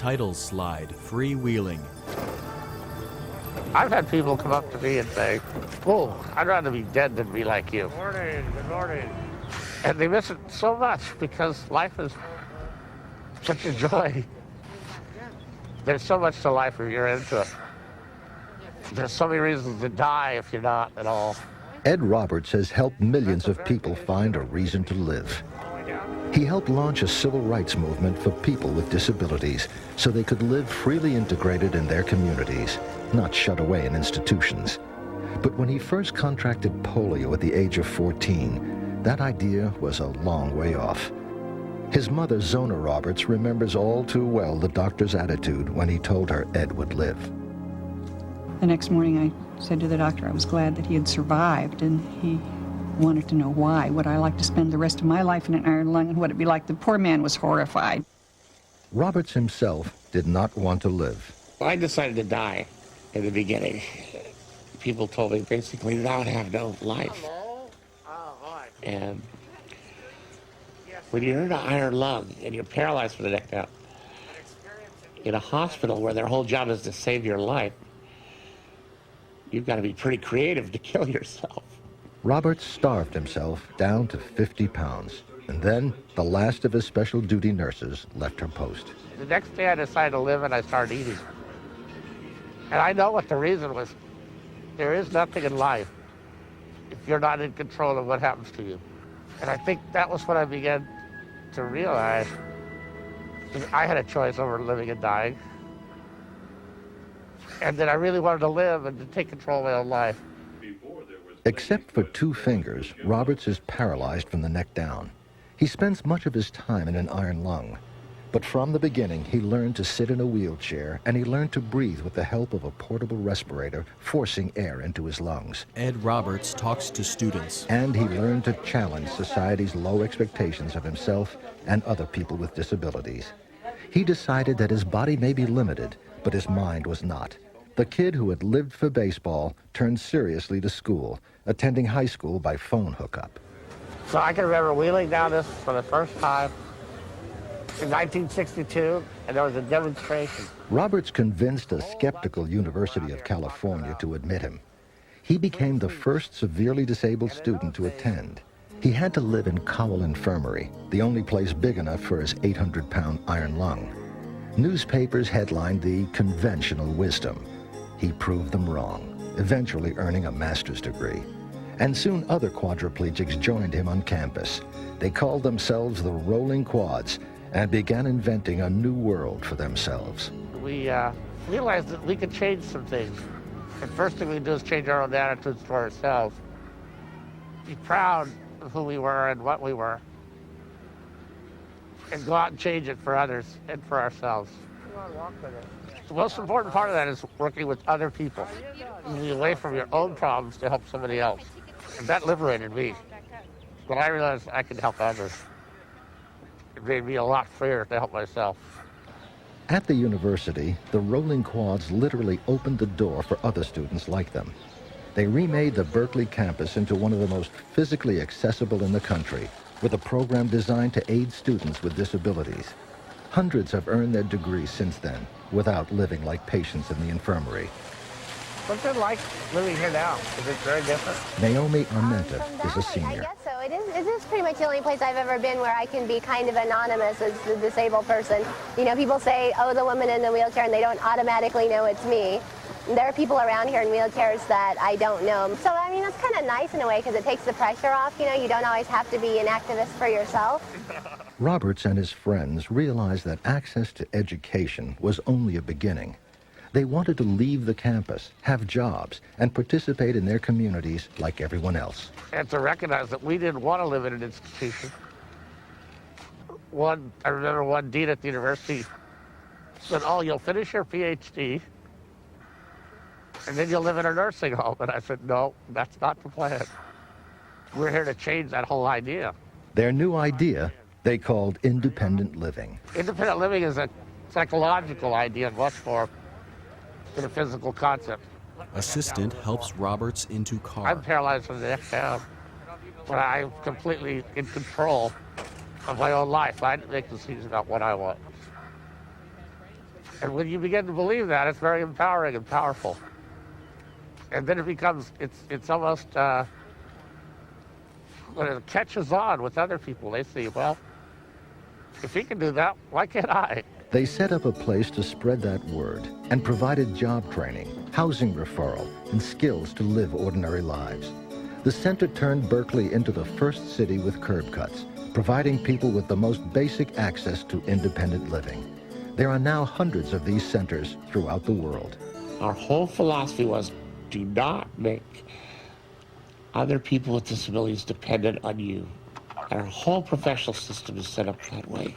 Titles slide freewheeling. I've had people come up to me and say, "Oh, I'd rather be dead than be like you." Good morning. And they miss it so much because life is such a joy. There's so much to life if you're into it. There's so many reasons to die if you're not at all. Ed Roberts has helped millions of people find a reason to live. He helped launch a civil rights movement for people with disabilities so they could live freely integrated in their communities, not shut away in institutions. But when he first contracted polio at the age of 14, that idea was a long way off. His mother, Zona Roberts, remembers all too well the doctor's attitude when he told her Ed would live. The next morning I said to the doctor I was glad that he had survived, and he wanted to know why. Would I like to spend the rest of my life in an iron lung, and would it be like the poor man was horrified. Roberts himself did not want to live. I decided to die in the beginning. People told me basically that I would have no life. And when you're in an iron lung and you're paralyzed from the neck down, in a hospital where their whole job is to save your life, you've got to be pretty creative to kill yourself. Roberts starved himself down to 50 pounds, and then the last of his special duty nurses left her post. The next day I decided to live and I started eating. And I know what the reason was. There is nothing in life if you're not in control of what happens to you. And I think that was when I began to realize that I had a choice over living and dying. And that I really wanted to live and to take control of my own life. Except for 2 fingers, Roberts is paralyzed from the neck down. He spends much of his time in an iron lung. But from the beginning, he learned to sit in a wheelchair, and he learned to breathe with the help of a portable respirator, forcing air into his lungs. Ed Roberts talks to students. And he learned to challenge society's low expectations of himself and other people with disabilities. He decided that his body may be limited, but his mind was not. The kid who had lived for baseball turned seriously to school, attending high school by phone hookup. So I can remember wheeling down this for the first time in 1962, and there was a demonstration. Roberts convinced a skeptical University of California to admit him. He became the first severely disabled student to attend. He had to live in Cowell Infirmary, the only place big enough for his 800-pound iron lung. Newspapers headlined the conventional wisdom. He proved them wrong, eventually earning a master's degree. And soon other quadriplegics joined him on campus. They called themselves the Rolling Quads and began inventing a new world for themselves. We realized that we could change some things. The first thing we do is change our own attitudes to ourselves. Be proud of who we were and what we were. And go out and change it for others and for ourselves. The most important part of that is working with other people. Moving away from your own problems to help somebody else. And that liberated me. When I realized I could help others, it made me a lot freer to help myself. At the university, the Rolling Quads literally opened the door for other students like them. They remade the Berkeley campus into one of the most physically accessible in the country, with a program designed to aid students with disabilities. Hundreds have earned their degrees since then, without living like patients in the infirmary. What's it like living here now? Is it very different? Naomi Armenta is a senior. I guess so. It is pretty much the only place I've ever been where I can be kind of anonymous as the disabled person. You know, people say, oh, the woman in the wheelchair, and they don't automatically know it's me. There are people around here in wheelchairs that I don't know. So, I mean, that's kind of nice in a way because it takes the pressure off. You know, you don't always have to be an activist for yourself. Roberts and his friends realized that access to education was only a beginning. They wanted to leave the campus, have jobs, and participate in their communities like everyone else. And to recognize that we didn't want to live in an institution. I remember one dean at the university said, oh, you'll finish your PhD, and then you'll live in a nursing home. And I said, no, that's not the plan. We're here to change that whole idea. Their new idea they called independent living. Independent living is a psychological idea much more than a physical concept. Assistant helps Roberts into car. I'm paralyzed from the neck down, but I'm completely in control of my own life. I make decisions about what I want. And when you begin to believe that, it's very empowering and powerful. And then it becomes, it's almost, when it catches on with other people, they see, well, if he can do that, why can't I? They set up a place to spread that word and provided job training, housing referral, and skills to live ordinary lives. The center turned Berkeley into the first city with curb cuts, providing people with the most basic access to independent living. There are now hundreds of these centers throughout the world. Our whole philosophy was, do not make other people with disabilities dependent on you. And our whole professional system is set up that way.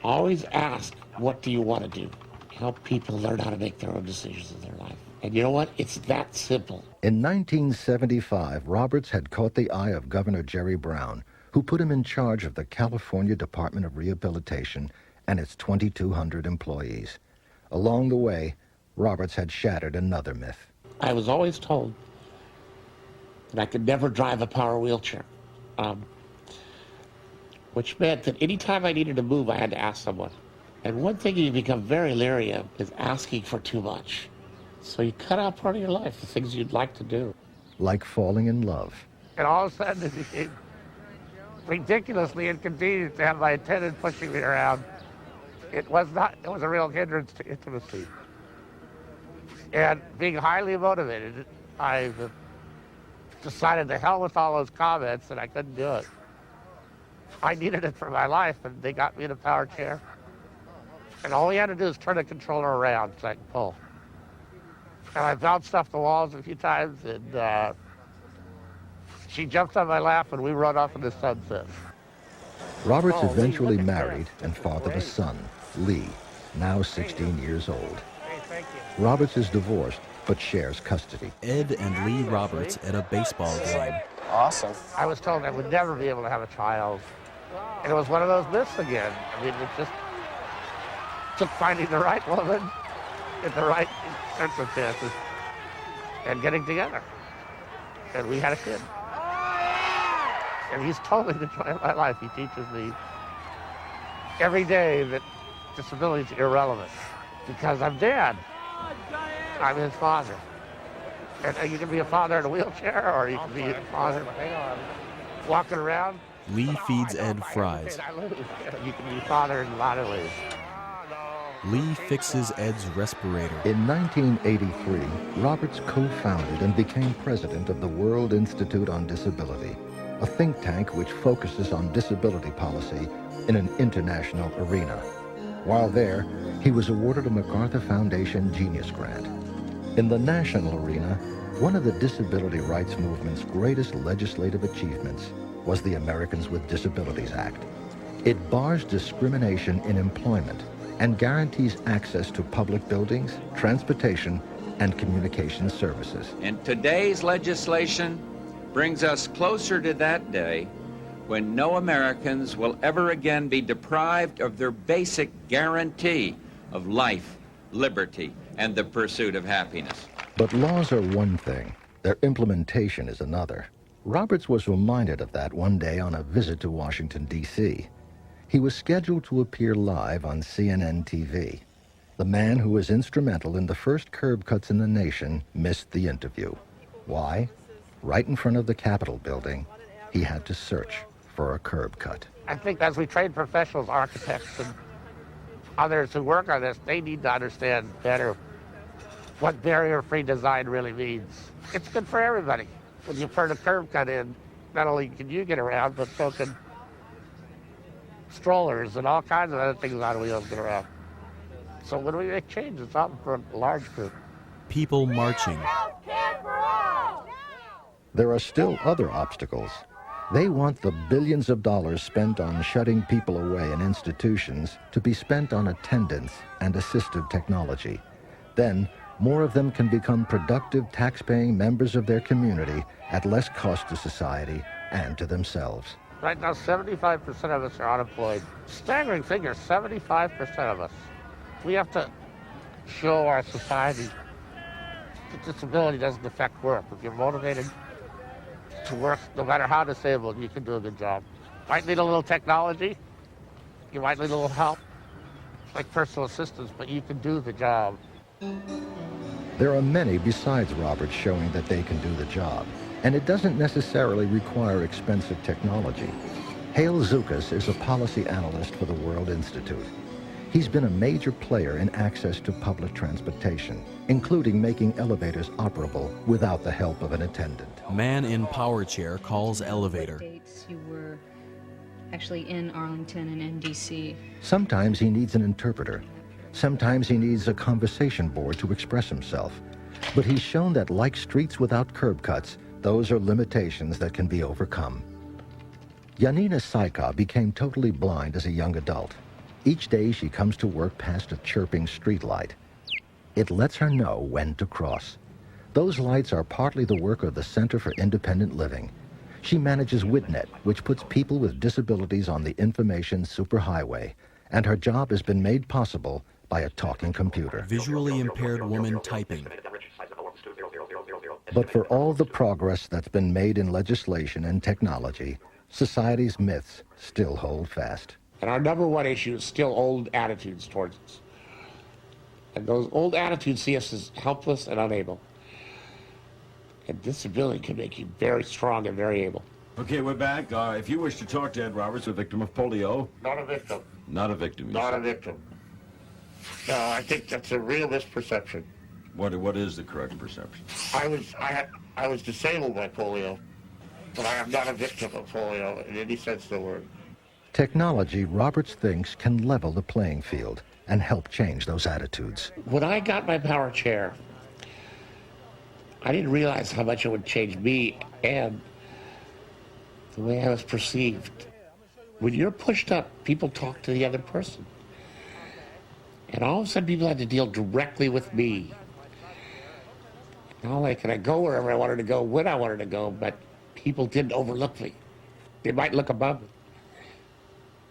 Always ask, what do you want to do? Help people learn how to make their own decisions in their life. And you know what? It's that simple. In 1975, Roberts had caught the eye of Governor Jerry Brown, who put him in charge of the California Department of Rehabilitation and its 2,200 employees. Along the way, Roberts had shattered another myth. I was always told that I could never drive a power wheelchair, which meant that any time I needed to move, I had to ask someone. And one thing you become very leery of is asking for too much. So you cut out part of your life, the things you'd like to do. Like falling in love. And all of a sudden, it became ridiculously inconvenient to have my attendant pushing me around. It was a real hindrance to intimacy. And being highly motivated, I decided to hell with all those comments, and I couldn't do it. I needed it for my life, and they got me in a power chair. And all we had to do is turn the controller around so I could pull. And I bounced off the walls a few times, and she jumped on my lap, and we rode off in the sunset. Roberts eventually married and fathered a son, Lee, now 16 years old. Roberts is divorced, but shares custody. Ed and Lee Roberts at a baseball game. Awesome. I was told I would never be able to have a child. And it was one of those myths again. I mean, it just took finding the right woman in the right circumstances and getting together. And we had a kid. And he's totally the joy of my life. He teaches me every day that disability is irrelevant because I'm Dad. I'm his father. And you can be a father in a wheelchair, or you can be a father walking around. Lee feeds Ed fries. You can be a father in a lot of ways. Lee fixes Ed's respirator. In 1983, Roberts co-founded and became president of the World Institute on Disability, a think tank which focuses on disability policy in an international arena. While there, he was awarded a MacArthur Foundation Genius Grant. In the national arena, one of the disability rights movement's greatest legislative achievements was the Americans with Disabilities Act. It bars discrimination in employment and guarantees access to public buildings, transportation, and communication services. And today's legislation brings us closer to that day when no Americans will ever again be deprived of their basic guarantee of life, liberty, and the pursuit of happiness. But laws are one thing, their implementation is another. Roberts was reminded of that one day on a visit to Washington, D.C. He was scheduled to appear live on CNN TV. The man who was instrumental in the first curb cuts in the nation missed the interview. Why? Right in front of the Capitol building, he had to search for a curb cut. I think as we train professionals, architects, and others who work on this, they need to understand better what barrier-free design really means. It's good for everybody. When you put a curb cut in, not only can you get around, but so can strollers and all kinds of other things on wheels get around. So when we make change, it's often for a large group. People marching. There are still other obstacles. They want the billions of dollars spent on shutting people away in institutions to be spent on attendance and assistive technology. Then, more of them can become productive, tax-paying members of their community at less cost to society and to themselves. Right now, 75% of us are unemployed. Staggering figure, 75% of us. We have to show our society that disability doesn't affect work. If you're motivated to work, no matter how disabled, you can do a good job. Might need a little technology. You might need a little help. like personal assistants, but you can do the job. There are many besides Robert showing that they can do the job, and it doesn't necessarily require expensive technology. Hale Zukas is a policy analyst for the World Institute. He's been a major player in access to public transportation, including making elevators operable without the help of an attendant. Man in power chair calls elevator. Dates you were actually in Arlington and in D.C. Sometimes he needs an interpreter. Sometimes he needs a conversation board to express himself. But he's shown that, like streets without curb cuts, those are limitations that can be overcome. Yanina Saika became totally blind as a young adult. Each day she comes to work past a chirping street light. It lets her know when to cross. Those lights are partly the work of the Center for Independent Living. She manages WIDNET, which puts people with disabilities on the information superhighway, and her job has been made possible by a talking computer. Visually impaired woman typing. But for all the progress that's been made in legislation and technology, society's myths still hold fast. And our number one issue is still old attitudes towards us. And those old attitudes see us as helpless and unable. And disability can make you very strong and very able. Okay, we're back. If you wish to talk to Ed Roberts, a victim of polio. Not a victim. Not a victim. Not a victim. No, I think that's a real misperception. What is the correct perception? I was disabled by polio, but I am not a victim of polio in any sense of the word. Technology, Roberts thinks, can level the playing field and help change those attitudes. When I got my power chair, I didn't realize how much it would change me and the way I was perceived. When you're pushed up, people talk to the other person. And all of a sudden, people had to deal directly with me. Not only could I go wherever I wanted to go, when I wanted to go, but people didn't overlook me. They might look above me,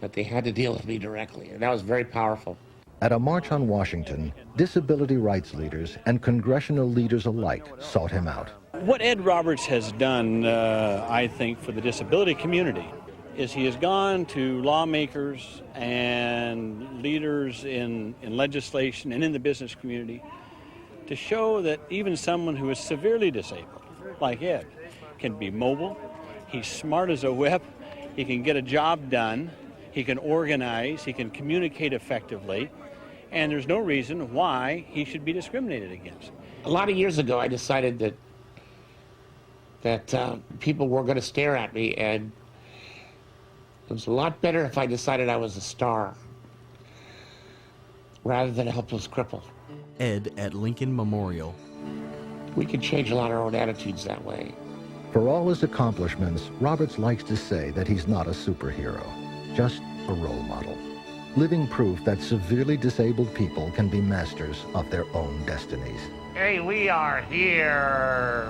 but they had to deal with me directly, and that was very powerful. At a march on Washington, disability rights leaders and congressional leaders alike sought him out. What Ed Roberts has done, I think, for the disability community is he has gone to lawmakers and leaders in legislation and in the business community to show that even someone who is severely disabled, like Ed, can be mobile, he's smart as a whip, he can get a job done, he can organize, he can communicate effectively, and there's no reason why he should be discriminated against. A lot of years ago, I decided that people were going to stare at me, and it was a lot better if I decided I was a star rather than a helpless cripple. Ed at Lincoln Memorial. We can change a lot of our own attitudes that way. For all his accomplishments, Roberts likes to say that he's not a superhero, just a role model. Living proof that severely disabled people can be masters of their own destinies. Hey, we are here.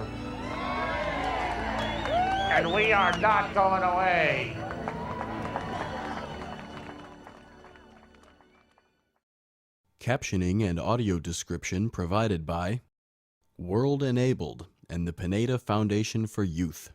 And we are not going away. Captioning and audio description provided by World Enabled and the Pineda Foundation for Youth.